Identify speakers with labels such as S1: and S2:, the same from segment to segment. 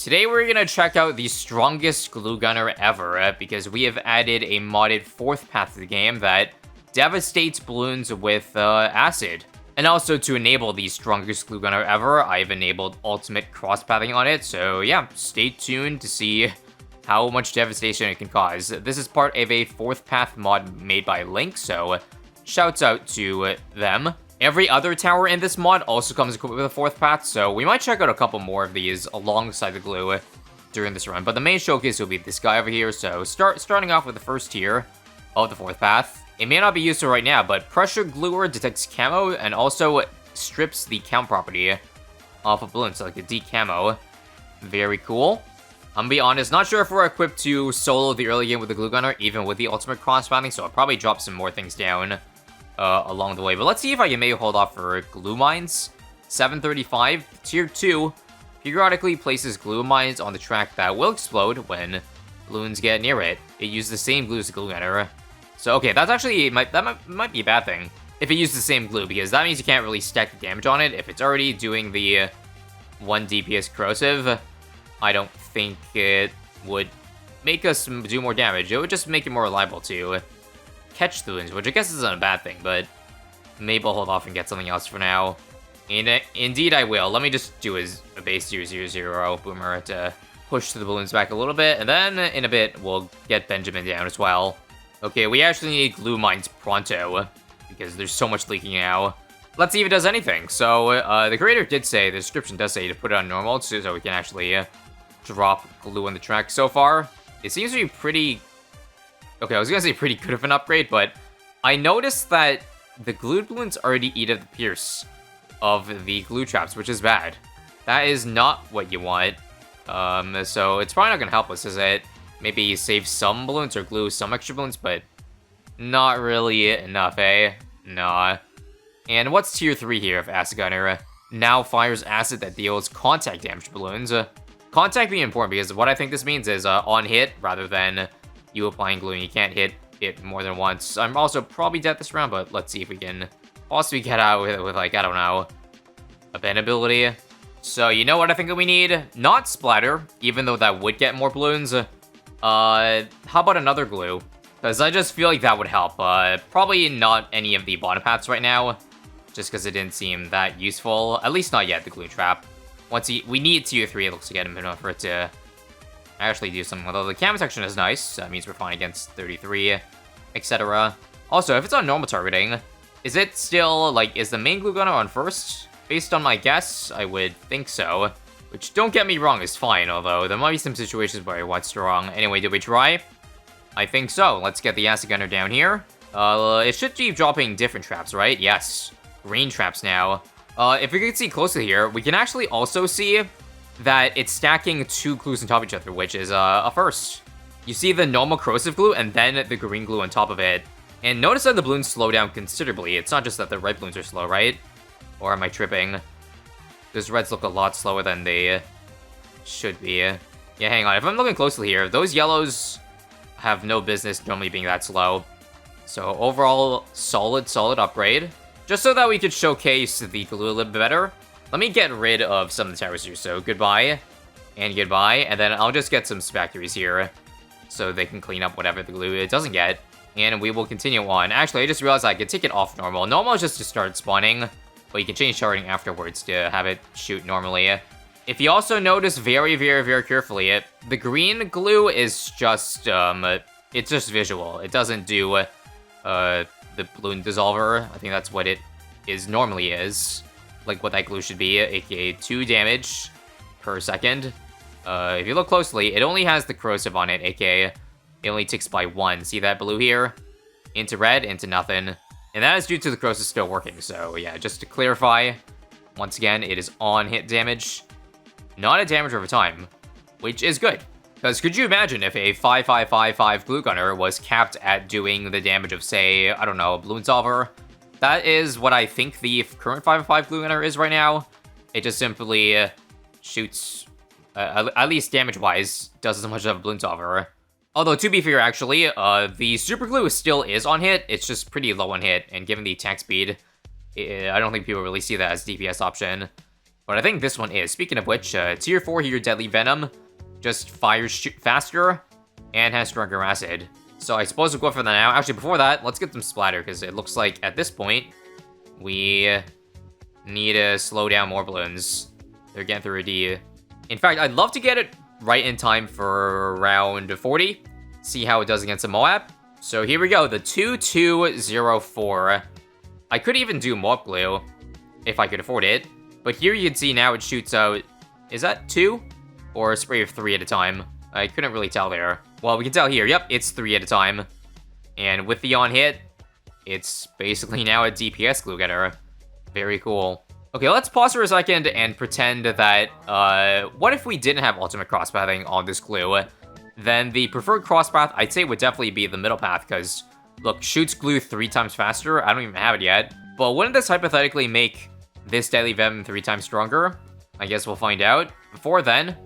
S1: Today we're gonna check out the strongest glue gunner ever, because we have added a modded fourth path to the game that devastates balloons with acid. And also to enable the strongest glue gunner ever, I've enabled ultimate crosspathing on it, so yeah, stay tuned to see how much devastation it can cause. This is part of a fourth path mod made by Link, so shouts out to them. Every other tower in this mod also comes equipped with a fourth path, so we might check out a couple more of these alongside the glue during this run. But the main showcase will be this guy over here, so starting off with the first tier of the fourth path. It may not be useful right now, but pressure gluer detects camo and also strips the camo property off of balloons, so like the decamo. Very cool. I'm gonna be honest, not sure if we're equipped to solo the early game with the glue gunner, even with the ultimate crosspathing, so I'll probably drop some more things down along the way. But let's see if I can maybe hold off for glue mines. 735, tier 2, periodically places glue mines on the track that will explode when balloons get near it. It uses the same glue as the glue gunner. So okay, that's actually, that might be a bad thing if it uses the same glue, because that means you can't really stack the damage on it. If it's already doing the 1 DPS corrosive, I don't think it would make us do more damage. It would just make it more reliable to catch the balloons, which I guess isn't a bad thing, but maybe I'll hold off and get something else for now. And indeed I will. Let me just do a base 000 boomer to push the balloons back a little bit, and then in a bit we'll get Benjamin down as well. Okay, we actually need glue mines pronto, because there's so much leaking now. Let's see if it does anything. So, the creator did say, the description does say to put it on normal, so we can actually drop glue on the track. So far, it seems to be pretty... Okay, I was gonna say pretty good of an upgrade, but I noticed that the glued balloons already eat up the pierce of the glue traps, which is bad. That is not what you want. So it's probably not gonna help us, is it? Maybe save some balloons or glue some extra balloons, but not really enough, eh? Nah. And what's tier 3 here of acid gunner? Now fires acid that deals contact damage to balloons. Contact being important because what I think this means is on hit rather than you applying glue, and you can't hit it more than once. I'm also probably dead this round, but let's see if we can possibly get out with like, I don't know, a bend ability. So you know what I think that we need? Not splatter, even though that would get more balloons. How about another glue? Because I just feel like that would help. Probably not any of the bottom paths right now, just because it didn't seem that useful. At least not yet, the glue trap. We need tier 3, it looks like, in order for it to actually do something. Although the camo section is nice, that means we're fine against 33, etc. Also, if it's on normal targeting, is it still, like, is the main glue gunner on first? Based on my guess, I would think so. Which, don't get me wrong, is fine, although there might be some situations where I want strong. Anyway, did we try? I think so. Let's get the acid gunner down here. It should keep dropping different traps, right? Yes. Green traps now. If we can see closely here, we can actually also see that it's stacking 2 glues on top of each other, which is a first. You see the normal corrosive glue and then the green glue on top of it. And notice that the balloons slow down considerably. It's not just that the red balloons are slow, right? Or am I tripping? Those reds look a lot slower than they should be. Yeah, hang on. If I'm looking closely here, those yellows have no business normally being that slow. So overall, solid upgrade. Just so that we could showcase the glue a little bit better, let me get rid of some of the towers here. So goodbye and goodbye, and then I'll just get some factories here so they can clean up whatever the glue it doesn't get, and we will continue on. Actually, I just realized I could take it off normal. Normal is just to start spawning, but you can change charting afterwards to have it shoot normally. If you also notice very carefully, the green glue is just, it's just visual. It doesn't do, the balloon dissolver. I think that's what it normally is. Like what that glue should be, aka 2 damage per second. If you look closely, it only has the corrosive on it, aka it only ticks by 1. See that blue here? Into red, into nothing. And that is due to the corrosive still working. So yeah, just to clarify, once again, it is on hit damage, not a damage over time, which is good. Because could you imagine if a 5555 glue gunner was capped at doing the damage of, say, I don't know, a balloon solver? That is what I think the current 555 glue gunner is right now. It just simply shoots, at least damage-wise, does as much as a balloon solver. Although, to be fair, actually, the super glue still is on hit. It's just pretty low on hit, and given the attack speed, I don't think people really see that as DPS option. But I think this one is. Speaking of which, Tier 4 here, Deadly Venom, just fires faster and has stronger acid. So I suppose we'll go for that now. Actually, before that, let's get some splatter, because it looks like at this point, we need to slow down more balloons. They're getting through a D. In fact, I'd love to get it right in time for round 40. See how it does against a Moab. So here we go, the 2204. I could even do Moab Glue if I could afford it. But here you can see now it shoots out, is that 2? Or a spray of 3 at a time? I couldn't really tell there. Well, we can tell here, yep, it's 3 at a time. And with the on hit, it's basically now a DPS glue getter. Very cool. Okay, let's pause for a second and pretend that, what if we didn't have ultimate crosspathing on this glue? Then the preferred crosspath, I'd say, would definitely be the middle path, because, look, shoots glue 3 times faster. I don't even have it yet. But wouldn't this hypothetically make this Deadly Venom 3 times stronger? I guess we'll find out. Before then,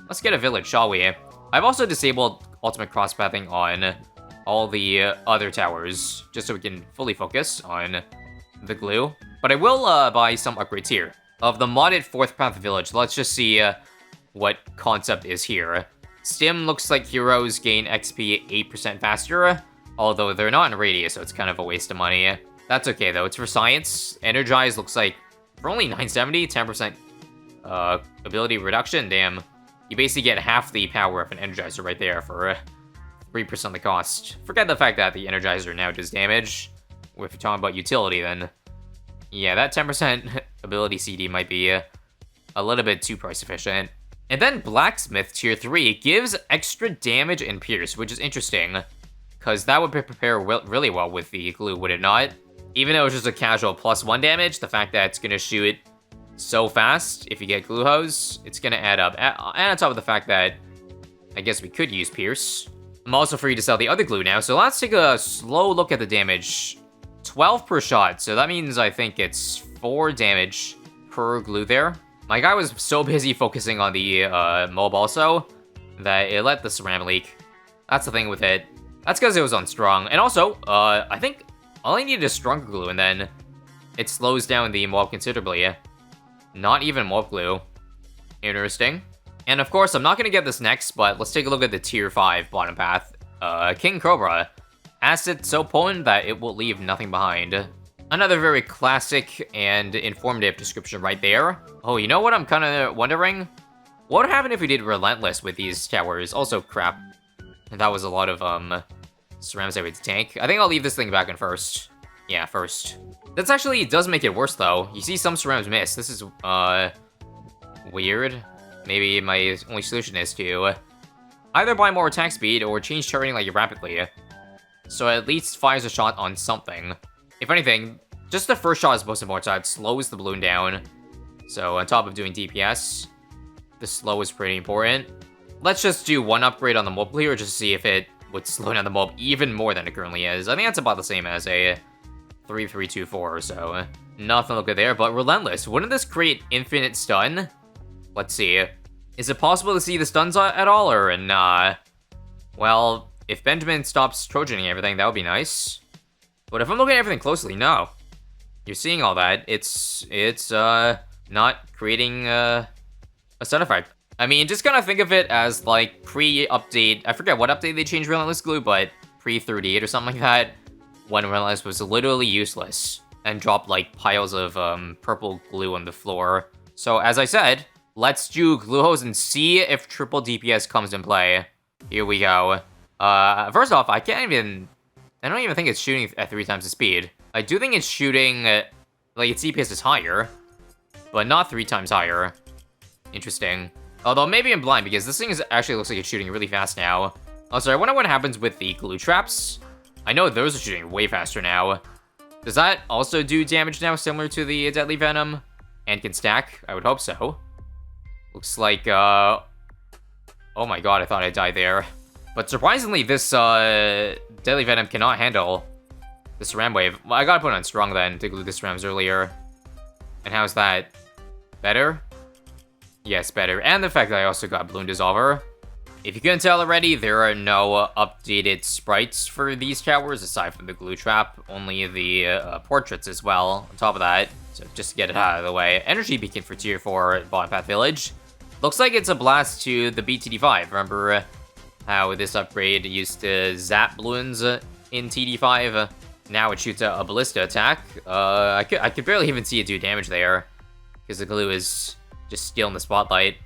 S1: let's get a village, shall we? I've also disabled ultimate crosspathing on all the other towers, just so we can fully focus on the glue. But I will buy some upgrades here. Of the modded 4th path village, let's just see what concept is here. Stim looks like heroes gain XP 8% faster, although they're not in radius, so it's kind of a waste of money. That's okay though, it's for science. Energize looks like for only 970, 10% ability reduction, damn. You basically get half the power of an Energizer right there for 3% the cost. Forget the fact that the Energizer now does damage. If you're talking about utility, then yeah, that 10% ability CD might be a little bit too price efficient. And then Blacksmith Tier 3 gives extra damage and pierce, which is interesting, because that would prepare really well with the glue, would it not? Even though it's just a casual +1 damage, the fact that it's going to shoot so fast, if you get glue hose, it's going to add up. And on top of the fact that, I guess we could use pierce. I'm also free to sell the other glue now, so let's take a slow look at the damage. 12 per shot, so that means I think it's 4 damage per glue there. My guy was so busy focusing on the mob also, that it let the ceramic leak. That's the thing with it. That's because it was unstrung. And also, I think all I needed is stronger glue, and then it slows down the mob considerably. Not even mob glue. Interesting. And of course, I'm not going to get this next, but let's take a look at the Tier 5 bottom path. King Cobra. Acid so potent that it will leave nothing behind. Another very classic and informative description right there. Oh, you know what I'm kind of wondering? What would happen if we did Relentless with these towers? Also, crap. That was a lot of, ceramics I would tank. I think I'll leave this thing back in first. Yeah, first. This actually does make it worse, though. You see some ceramics miss. This is, weird. Maybe my only solution is to either buy more attack speed or change turning like rapidly. So at least fires a shot on something. If anything, just the first shot is most important, so it slows the balloon down. So on top of doing DPS, the slow is pretty important. Let's just do one upgrade on the mob here just to see if it would slow down the mob even more than it currently is. I think that's about the same as a 3324, so nothing to look at there. But Relentless, wouldn't this create infinite stun? Let's see. Is it possible to see the stuns at all, or nah? Well, if Benjamin stops Trojaning everything, that would be nice. But if I'm looking at everything closely, no. You're seeing all that. It's not creating a stun effect. I mean, just kind of think of it as, like, pre-update. I forget what update they changed Relentless Glue, but pre-38 or something like that, when Relentless was literally useless and dropped, like, piles of purple glue on the floor. So, as I said, let's do glue hose and see if triple DPS comes in play. Here we go. First off, I don't even think it's shooting at 3 times the speed. I do think it's shooting, like, its DPS is higher, but not 3 times higher. Interesting. Although, maybe I'm blind, because this thing actually looks like it's shooting really fast now. Also, I wonder what happens with the glue traps. I know those are shooting way faster now. Does that also do damage now, similar to the Deadly Venom? And can stack? I would hope so. Looks like, oh my god, I thought I died there. But surprisingly, this, Deadly Venom cannot handle the Ram Wave. Well, I gotta put it on Strong then to glue the Rams earlier. And how's that? Better? Yes, better. And the fact that I also got Bloon Dissolver. If you couldn't tell already, there are no updated sprites for these towers, aside from the glue trap. Only the portraits as well, on top of that. So just to get it out of the way. Energy Beacon for tier 4 bottom path village. Looks like it's a blast to the BTD5. Remember how this upgrade used to zap balloons in TD5? Now it shoots a ballista attack. I could barely even see it do damage there, because the glue is just stealing the spotlight.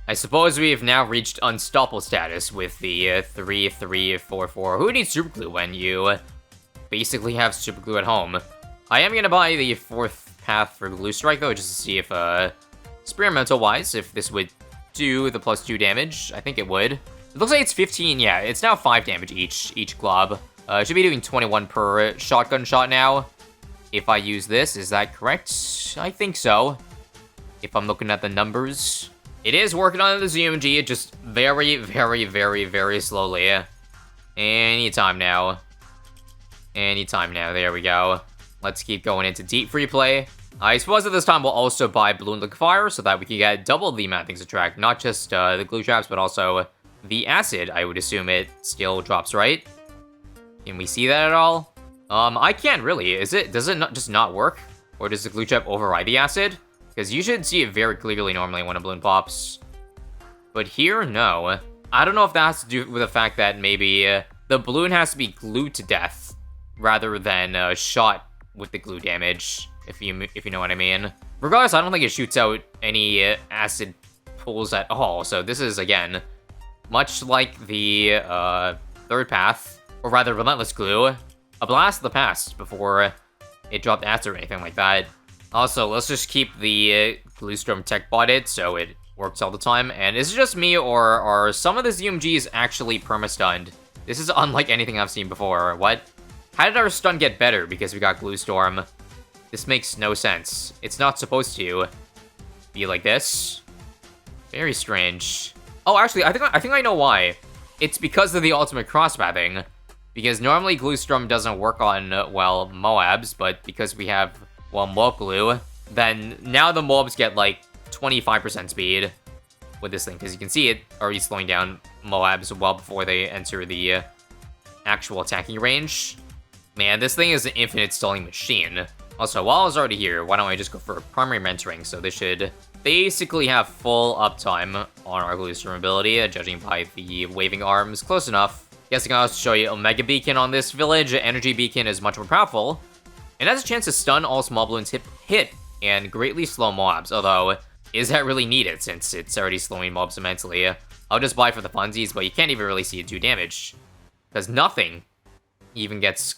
S1: I suppose we have now reached unstoppable status with the 3-3-4-4. Who needs super glue when you basically have super glue at home? I am gonna buy the 4th path for glue strike though, just to see if experimental wise if this would do the +2 damage. I think it would. It looks like it's 15. Yeah, it's now 5 damage each glob. It should be doing 21 per shotgun shot now. If I use this, is that correct? I think so. If I'm looking at the numbers. It is working on the ZMG, just very, very, very, very slowly. Anytime now. Anytime now, there we go. Let's keep going into deep free play. I suppose at this time we'll also buy Bloon Liquefier so that we can get double the amount of things to track. Not just the glue traps, but also the acid. I would assume it still drops, right? Can we see that at all? I can't really. Does it just not work? Or does the glue trap override the acid? Because you should see it very clearly normally when a balloon pops. But here, no. I don't know if that has to do with the fact that maybe the balloon has to be glued to death rather than shot with the glue damage, if you know what I mean. Regardless, I don't think it shoots out any acid pulls at all. So this is, again, much like the 3rd path, or rather Relentless Glue, a blast of the past before it dropped acid or anything like that. Also, let's just keep the glue storm tech botted so it works all the time. And is it just me, or are some of the ZMGs actually perma-stunned? This is unlike anything I've seen before. What? How did our stun get better because we got glue storm? This makes no sense. It's not supposed to be like this. Very strange. Oh, actually, I think I know why. It's because of the ultimate crosspathing. Because normally glue storm doesn't work on, well, Moabs, but because we have, well, Moab glue, then now the Moabs get like 25% speed with this thing, because you can see it already slowing down Moabs well before they enter the actual attacking range. Man, this thing is an infinite stalling machine. Also, while I was already here, why don't I just go for primary mentoring? So this should basically have full uptime on our glue storm ability, judging by the waving arms. Close enough. Guessing I'll show you Omega Beacon on this village. Energy Beacon is much more powerful, and has a chance to stun all small balloons hit and greatly slow mobs, although, is that really needed since it's already slowing mobs immensely? I'll just buy for the funsies, but you can't even really see it do damage, because nothing even gets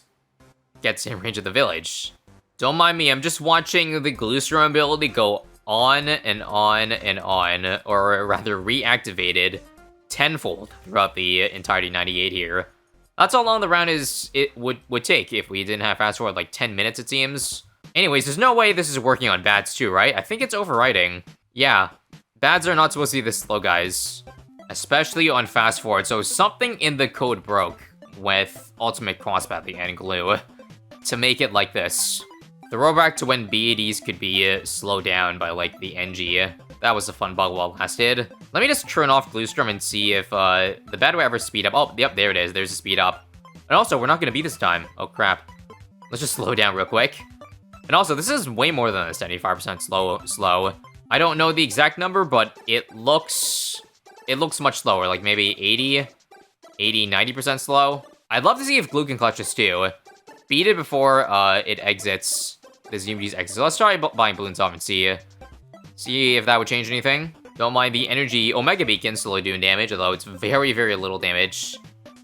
S1: in range of the village. Don't mind me, I'm just watching the glue storm ability go on and on and on, or rather reactivated tenfold throughout the entirety 98 here. That's how long the round would take if we didn't have fast forward, like 10 minutes it seems. Anyways, there's no way this is working on bads too, right? I think it's overriding. Yeah, bads are not supposed to be this slow, guys. Especially on fast forward, so something in the code broke with ultimate crosspathing and glue to make it like this. Throwback to when BADs could be slowed down by like the NG. That was a fun bug while it lasted. Let me just turn off glue storm and see if the bad will ever speed up. Oh, yep, there it is. There's a speed up. And also, we're not gonna beat this time. Oh crap. Let's just slow down real quick. And also, this is way more than a 75% slow. I don't know the exact number, but it looks much slower, like maybe 90% slow. I'd love to see if glue can clutch this too. Beat it before it exits. The ZMG's exit. So let's try buying balloons off and see if that would change anything. Don't mind the energy Omega Beacon slowly doing damage, although it's very, very little damage.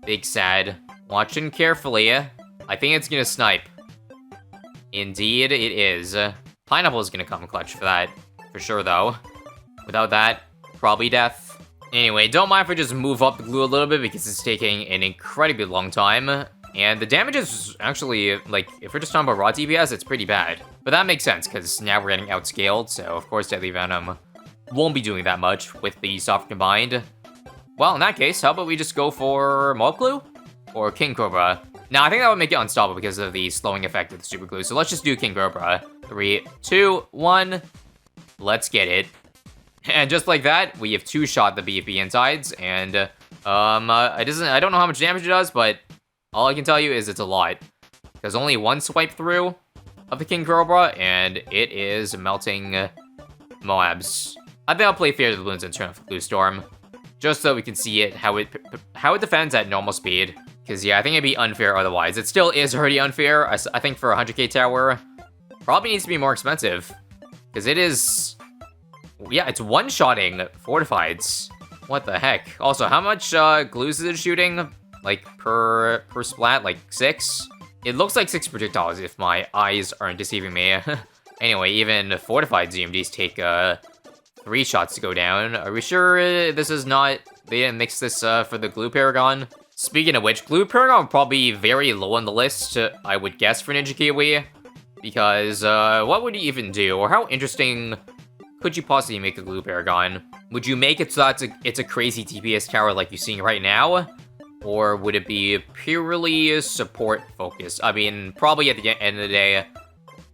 S1: Big sad. Watching carefully. I think it's gonna snipe. Indeed, it is. Pineapple is gonna come clutch for that. For sure, though. Without that, probably death. Anyway, don't mind if I just move up the glue a little bit because it's taking an incredibly long time. And the damage is actually, like, if we're just talking about raw DPS, it's pretty bad. But that makes sense, because now we're getting outscaled, so of course Deadly Venom won't be doing that much with the soft combined. Well, in that case, how about we just go for Mob Glue? Or King Cobra? Now, I think that would make it unstoppable because of the slowing effect of the Super Glue, so let's just do King Cobra. 3, 2, 1, let's get it. And just like that, we have two-shot the BFB insides, and, I don't know how much damage it does, but all I can tell you is it's a lot. Because only one swipe through of the King Cobra, and it is melting Moabs. I think I'll play fair to the balloons and turn off Glue Storm, just so we can see it how it defends at normal speed. Because yeah, I think it'd be unfair otherwise. It still is already unfair. I think for a 100k tower, probably needs to be more expensive, because it is. Yeah, it's one-shotting fortifieds. What the heck? Also, how much glues is it shooting? Like per splat, like 6? It looks like 6 projectiles if my eyes aren't deceiving me. Anyway, even fortified ZMDs take 3 shots to go down. Are we sure this is not... They didn't mix this for the Glue Paragon? Speaking of which, Glue Paragon would probably be very low on the list, I would guess, for Ninja Kiwi. Because what would you even do? Or how interesting could you possibly make a Glue Paragon? Would you make it so that it's a crazy TPS tower like you're seeing right now? Or would it be purely support focused? I mean, probably at the end of the day,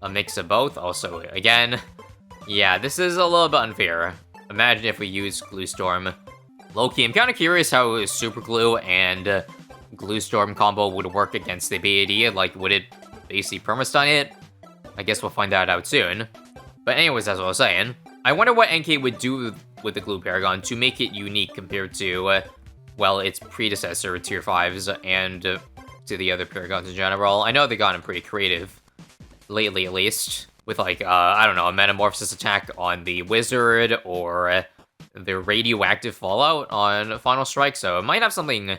S1: a mix of both. Also, again, yeah, this is a little bit unfair. Imagine if we use Glue Storm. Low-key, I'm kind of curious how Super Glue and Glue Storm combo would work against the BAD. Like, would it basically perma-stun it? I guess we'll find that out soon. But anyways, that's what I was saying. I wonder what NK would do with the Glue Paragon to make it unique compared to, well, its predecessor, Tier 5s, and to the other Paragons in general. I know they got him pretty creative, lately at least, with like, I don't know, a Metamorphosis attack on the Wizard, or the Radioactive Fallout on Final Strike, so it might have something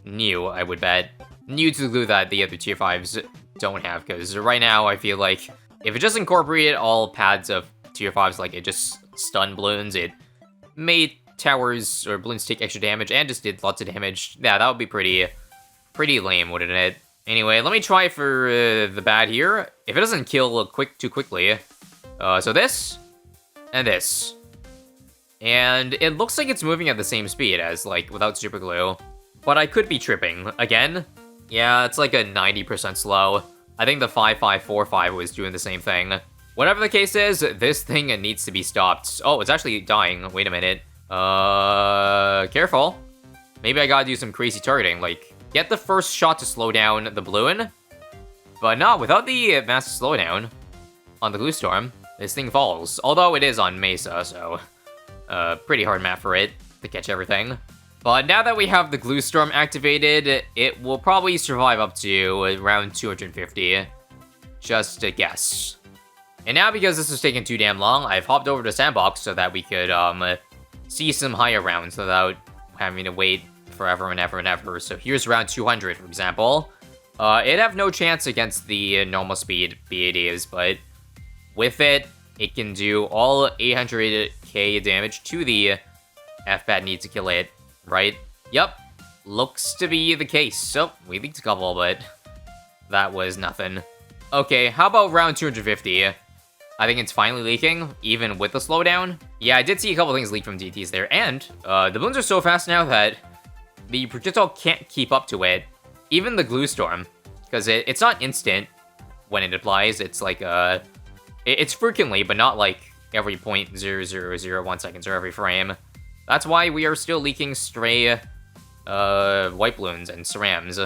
S1: new, I would bet. New to the glue that the other Tier 5s don't have, because right now I feel like if it just incorporated all pads of Tier 5s, like it just stunned balloons, it made towers or balloons take extra damage and just did lots of damage. Yeah, that would be pretty lame, wouldn't it? Anyway, let me try for the bad here. If it doesn't kill too quickly, so this and this, and it looks like it's moving at the same speed as like without super glue, but I could be tripping again. Yeah, it's like a 90% slow. I think the 5545 was doing the same thing. Whatever the case is, this thing needs to be stopped. Oh, it's actually dying. Wait a minute. Careful. Maybe I gotta do some crazy targeting, like, get the first shot to slow down the balloon. But no, without the massive slowdown on the Glue Storm, this thing falls. Although it is on Mesa, so, pretty hard map for it to catch everything. But now that we have the Glue Storm activated, it will probably survive up to around 250. Just a guess. And now, because this is taking too damn long, I've hopped over to Sandbox so that we could, see some higher rounds without having to wait forever and ever and ever. So here's round 200, for example. It'd have no chance against the normal speed BADs, but with it, it can do all 800k damage to the FBAT need to kill it, right? Yep, looks to be the case. So, we leaked a couple, but that was nothing. Okay, how about round 250? I think it's finally leaking, even with the slowdown. Yeah, I did see a couple things leak from DTs there, and the balloons are so fast now that the projectile can't keep up to it. Even the Glue Storm, because it's not instant when it applies. It's like, it's frequently, but not like every 0.0001 seconds or every frame. That's why we are still leaking stray white balloons and cerams.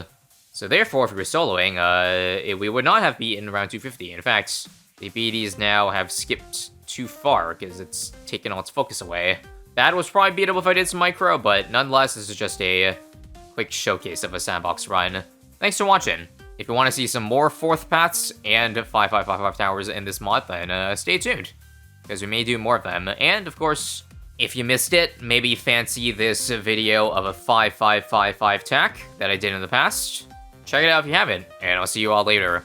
S1: So therefore, if we were soloing, we would not have beaten round 250. In fact, the BDs now have skipped too far because it's taken all its focus away. That was probably beatable if I did some micro, but nonetheless, this is just a quick showcase of a sandbox run. Thanks for watching. If you want to see some more 4th paths and 5555 towers in this mod, then stay tuned, because we may do more of them. And of course, if you missed it, maybe fancy this video of a 5555 tack that I did in the past. Check it out if you haven't, and I'll see you all later.